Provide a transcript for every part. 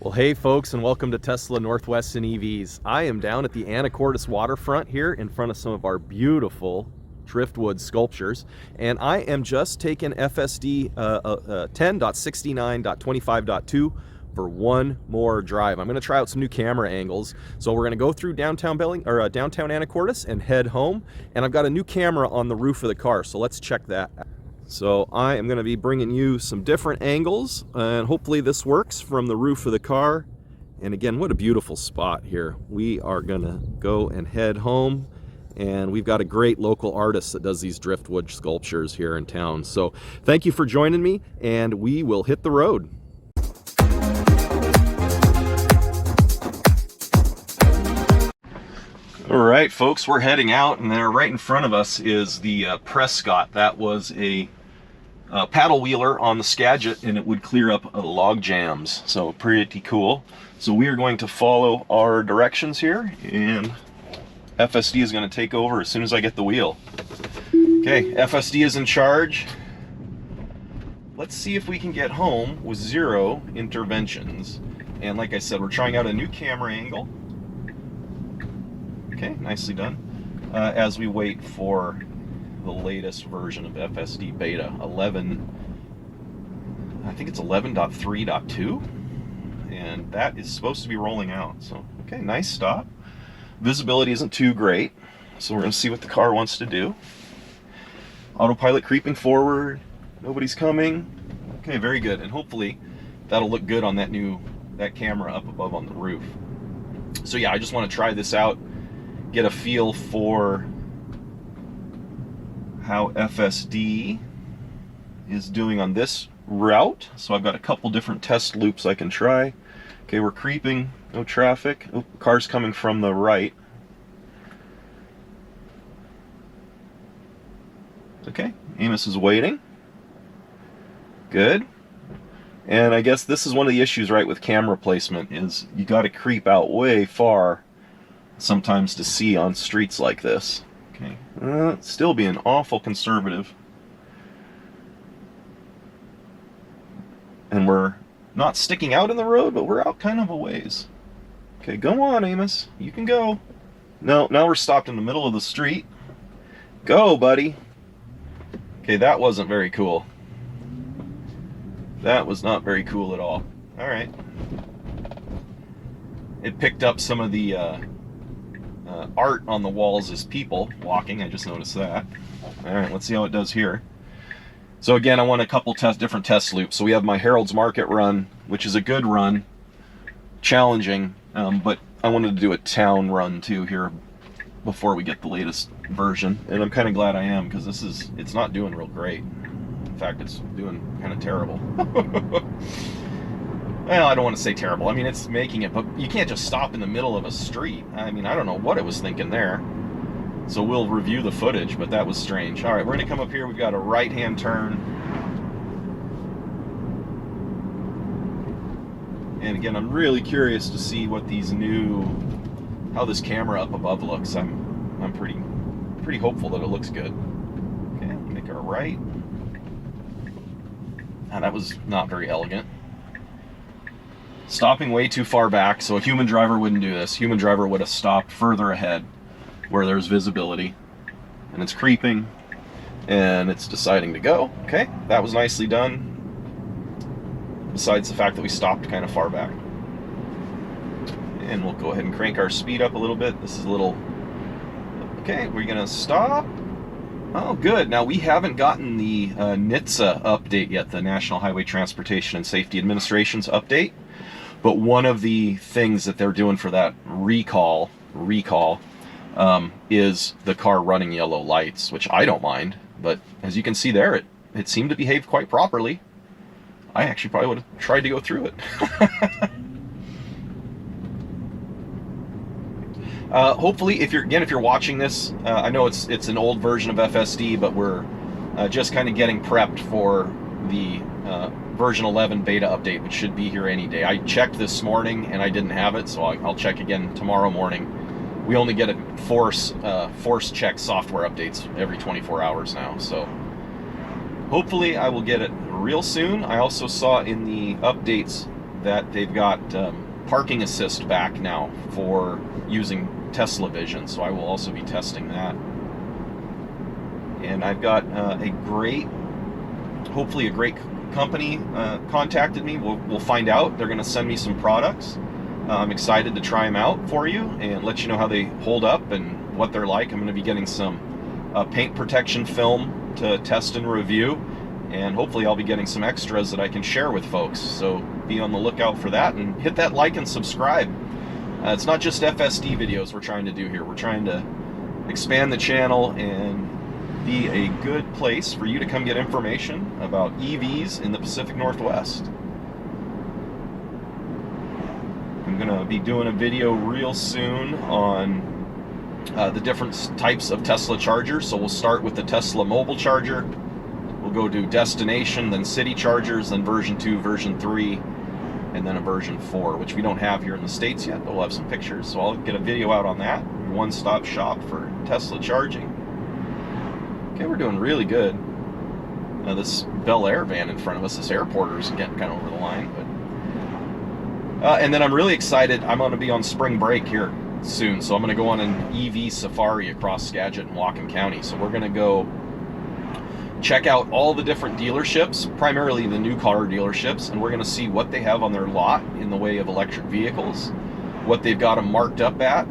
Well, hey folks, and welcome to Tesla Northwest and EVs. I am down at the Anacortes waterfront here in front of some of our beautiful driftwood sculptures, and I am just taking FSD 10.69.25.2 for one more drive. I'm going to try out some new camera angles. So we're going to go through downtown downtown Anacortes and head home, and I've got a new camera on the roof of the car, so let's check that out. So I am going to be bringing you some different angles, and hopefully this works from the roof of the car. And again, what a beautiful spot here. We are going to go and head home, and we've got a great local artist that does these driftwood sculptures here in town. So thank you for joining me, and we will hit the road. All right, folks, we're heading out, and there right in front of us is the Prescott. That was a paddle wheeler on the Skagit, and it would clear up log jams. So pretty cool. So we are going to follow our directions here, and FSD is going to take over as soon as I get the wheel. Okay, FSD is in charge. Let's see if we can get home with 0 interventions. And like I said, we're trying out a new camera angle. Okay, nicely done. As we wait for the latest version of FSD beta 11, I think it's 11.3.2, and that is supposed to be rolling out. So, okay, nice stop. Visibility isn't too great, so we're going to see what the car wants to do. Autopilot creeping forward, nobody's coming. Okay, very good, and hopefully that'll look good on that camera up above on the roof. So yeah, I just want to try this out, get a feel for how FSD is doing on this route. So I've got a couple different test loops I can try. Okay, we're creeping, no traffic. Oh, car's coming from the right. Okay, Amos is waiting. Good. And I guess this is one of the issues, right, with camera placement, is you got to creep out way far sometimes to see on streets like this. Okay, still being awful conservative. And we're not sticking out in the road, but we're out kind of a ways. Okay, go on, Amos. You can go. No, now we're stopped in the middle of the street. Go, buddy. Okay, that wasn't very cool. That was not very cool at all. All right. It picked up some of the art on the walls as people walking. I just noticed that. All right, let's see how it does here. So again, I want a couple different test loops. So we have my Harold's Market run, which is a good run, challenging, but I wanted to do a town run too here before we get the latest version. And I'm kind of glad I am, because it's not doing real great. In fact, it's doing kind of terrible. Well, I don't want to say terrible. I mean, it's making it, but you can't just stop in the middle of a street. I mean, I don't know what it was thinking there. So we'll review the footage, but that was strange. All right, we're going to come up here. We've got a right-hand turn. And again, I'm really curious to see what how this camera up above looks. I'm pretty hopeful that it looks good. Okay, make our right. Now, that was not very elegant. Stopping way too far back, so a human driver wouldn't do this. Human driver would have stopped further ahead where there's visibility. And it's creeping, and it's deciding to go. Okay, that was nicely done. Besides the fact that we stopped kind of far back. And we'll go ahead and crank our speed up a little bit. This is a little... Okay, we're gonna stop. Oh, good. Now, we haven't gotten the NHTSA update yet, the National Highway Transportation and Safety Administration's update. But one of the things that they're doing for that recall is the car running yellow lights, which I don't mind. But as you can see there, it seemed to behave quite properly. I actually probably would have tried to go through it. Hopefully, if you're watching this, I know it's an old version of FSD, but we're just kind of getting prepped for the version 11 beta update, which should be here any day. I checked this morning and I didn't have it, so I'll check again tomorrow morning. We only get a force check software updates every 24 hours now, so hopefully I will get it real soon. I also saw in the updates that they've got parking assist back now for using Tesla Vision, so I will also be testing that. And I've got hopefully a great company contacted me. We'll find out. They're going to send me some products. I'm excited to try them out for you and let you know how they hold up and what they're like. I'm going to be getting some paint protection film to test and review, and hopefully I'll be getting some extras that I can share with folks. So be on the lookout for that, and hit that like and subscribe. It's not just FSD videos we're trying to do here. We're trying to expand the channel and be a good place for you to come get information about EVs in the Pacific Northwest. I'm going to be doing a video real soon on the different types of Tesla chargers. So we'll start with the Tesla mobile charger. We'll go to destination, then city chargers, then version 2, version 3, and then a version 4, which we don't have here in the States yet, but we'll have some pictures. So I'll get a video out on that. One-stop shop for Tesla charging. Okay, we're doing really good. Now this Bel Air van in front of us, this airporter's getting kind of over the line. But and then I'm really excited. I'm going to be on spring break here soon, so I'm going to go on an EV safari across Skagit and Whatcom County. So we're going to go check out all the different dealerships, primarily the new car dealerships, and we're going to see what they have on their lot in the way of electric vehicles, what they've got them marked up at,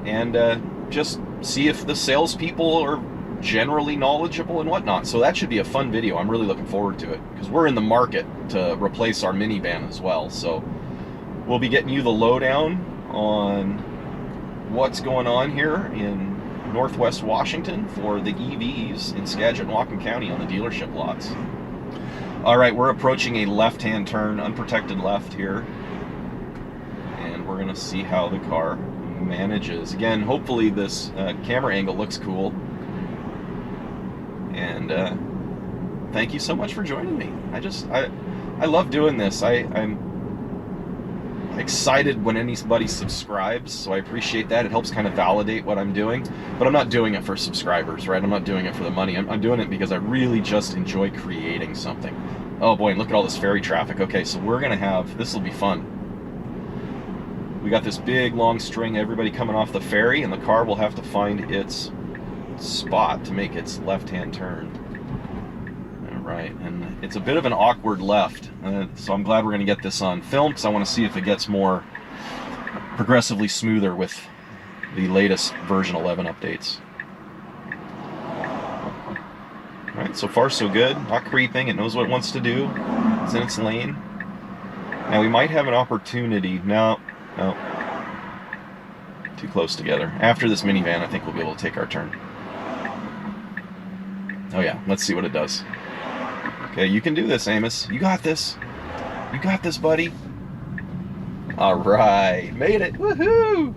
and just see if the salespeople are generally knowledgeable and whatnot. So that should be a fun video. I'm really looking forward to it because we're in the market to replace our minivan as well. So we'll be getting you the lowdown on what's going on here in Northwest Washington for the EVs in Skagit and Whatcom County on the dealership lots. All right, we're approaching a left-hand turn, unprotected left here, and we're going to see how the car manages. Again, hopefully this camera angle looks cool. And thank you so much for joining me. I love doing this. I'm excited when anybody subscribes, so I appreciate that. It helps kind of validate what I'm doing, but I'm not doing it for subscribers, right? I'm not doing it for the money. I'm doing it because I really just enjoy creating something. Oh boy, and look at all this ferry traffic. Okay, so we're gonna have, this will be fun. We got this big long string, everybody coming off the ferry, and the car will have to find its spot to make its left-hand turn. All right, and it's a bit of an awkward left, so I'm glad we're going to get this on film because I want to see if it gets more progressively smoother with the latest version 11 updates. All right, so far so good. Not creeping. It knows what it wants to do. It's in its lane. Now we might have an opportunity. No. Too close together. After this minivan, I think we'll be able to take our turn. Oh yeah, let's see what it does. Okay, you can do this, Amos. You got this. You got this, buddy. All right, made it. Woohoo!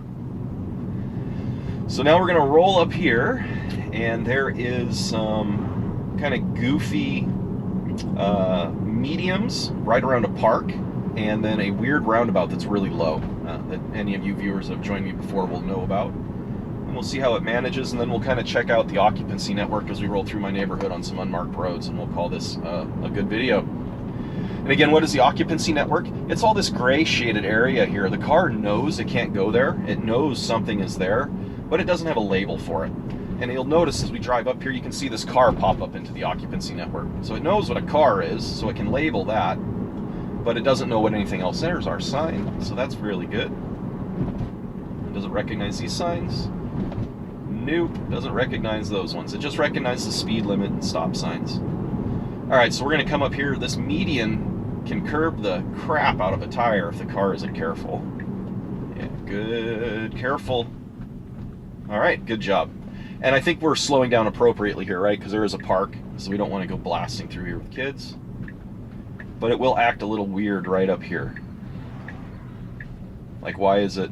So now we're gonna roll up here, and there is some kind of goofy mediums right around a park, and then a weird roundabout that's really low that any of you viewers that have joined me before will know about. We'll see how it manages, and then we'll kind of check out the occupancy network as we roll through my neighborhood on some unmarked roads, and we'll call this a good video. And again, what is the occupancy network? It's all this gray shaded area here. The car knows it can't go there. It knows something is there, but it doesn't have a label for it. And you'll notice as we drive up here, you can see this car pop up into the occupancy network. So it knows what a car is, so it can label that, but it doesn't know what anything else is. There's our sign, so that's really good. Does it recognize these signs? Nope, doesn't recognize those ones. It just recognizes the speed limit and stop signs. All right, so we're gonna come up here. This median can curb the crap out of a tire if the car isn't careful. Yeah, good, careful. All right, good job. And I think we're slowing down appropriately here, right? Because there is a park, so we don't want to go blasting through here with kids. But it will act a little weird right up here. Like, why is it?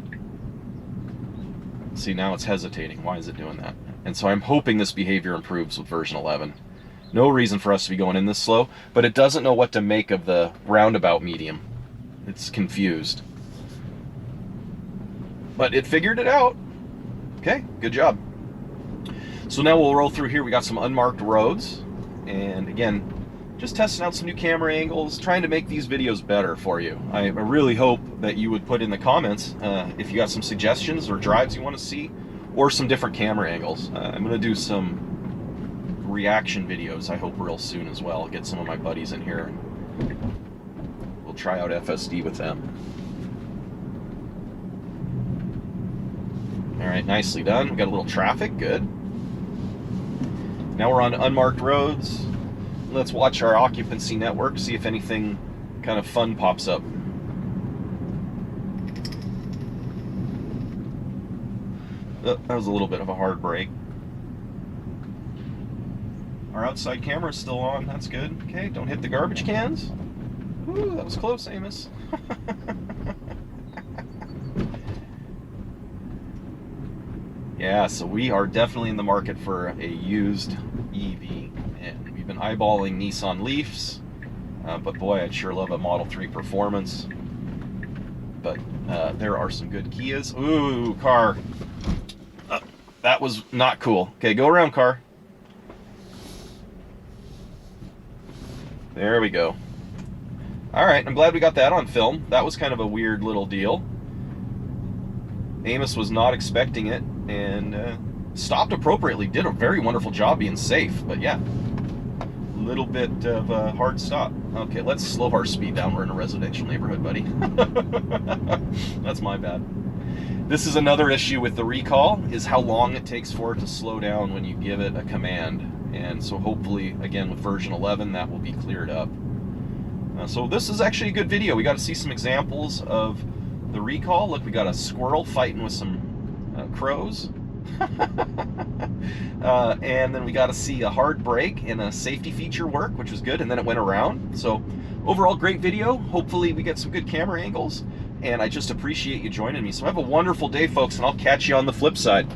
See, now it's hesitating. Why is it doing that? And so I'm hoping this behavior improves with version 11. No reason for us to be going in this slow, but it doesn't know what to make of the roundabout medium. It's confused. But it figured it out. Okay, good job. So now we'll roll through here. We got some unmarked roads. And again, just testing out some new camera angles, trying to make these videos better for you. I really hope that you would put in the comments if you got some suggestions or drives you want to see, or some different camera angles. I'm going to do some reaction videos, I hope, real soon as well. I'll get some of my buddies in here and we'll try out FSD with them. All right, nicely done. We got a little traffic, good. Now we're on unmarked roads. Let's watch our occupancy network, see if anything kind of fun pops up. Oh, that was a little bit of a hard break. Our outside camera is still on, that's good. Okay, don't hit the garbage cans. Ooh, that was close, Amos. Yeah, so we are definitely in the market for a used EV, and we've been eyeballing Nissan Leafs, but boy, I'd sure love a Model 3 Performance. But there are some good Kias. Ooh, car. That was not cool. Okay, go around, car. There we go. All right, I'm glad we got that on film. That was kind of a weird little deal. Amos was not expecting it, and stopped appropriately. Did a very wonderful job being safe, but yeah, a little bit of a hard stop. Okay, let's slow our speed down. We're in a residential neighborhood, buddy. That's my bad. This is another issue with the recall, is how long it takes for it to slow down when you give it a command. And so hopefully, again, with version 11, that will be cleared up. So this is actually a good video. We got to see some examples of the recall. Look, we got a squirrel fighting with some crows. And then we got to see a hard brake and a safety feature work, which was good, and then it went around. So overall, great video. Hopefully we get some good camera angles, and I just appreciate you joining me. So have a wonderful day, folks, and I'll catch you on the flip side.